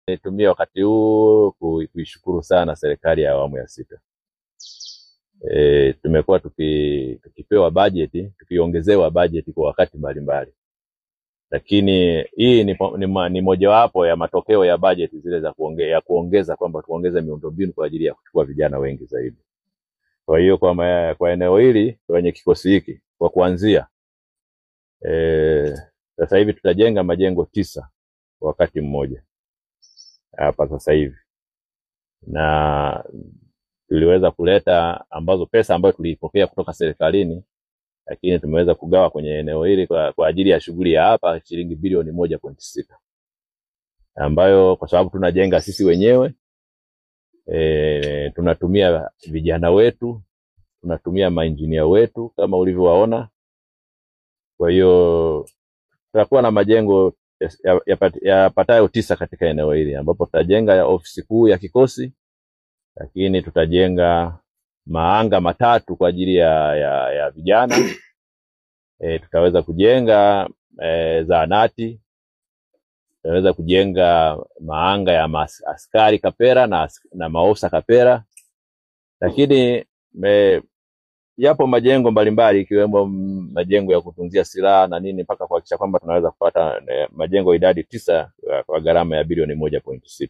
Nitumie wakati huu kuishukuru sana serikali ya awamu ya sita. Tumekuwa tukipewa bajeti, tukiongezewa bajeti kwa wakati mbalimbali. Lakini hii ni mojawapo ya matokeo ya bajeti zile za kuongeza kwamba tuongeze miundombinu kwa ajili ya kuchukua vijana wengi zaidi. Kwa hiyo kwa eneo hili kwenye kikosi hiki kwa kuanzia sasa hivi tutajenga majengo 9 wakati mmoja hapa sasa hivi, na tuliweza kuleta pesa ambayo tuliipokea kutoka serikalini, lakini tumeweza kugawa kwenye eneo hili kwa ajili ya shughuli ya hapa shilingi bilioni 1.6, ambayo kwa sababu tunajenga sisi wenyewe, tunatumia vijana wetu, tunatumia mainjinia wetu kama ulivyowaona. Kwa hiyo tutakuwa na majengo yapatayo 9 katika eneo hili, ambapo tutajenga ya ofisi kuu ya kikosi, lakini tutajenga maanga 3 kwa ajili ya vijana. Tutaweza kujenga zahanati, tutaweza kujenga maanga ya askari kapera na maofisa kapera, lakini yapo majengo mbalimbali ikiwemo majengo ya kutunzia silaha na nini, mpaka kuhakikisha kwamba tunaweza kupata majengo idadi 9 kwa gharama ya bilioni 1.6.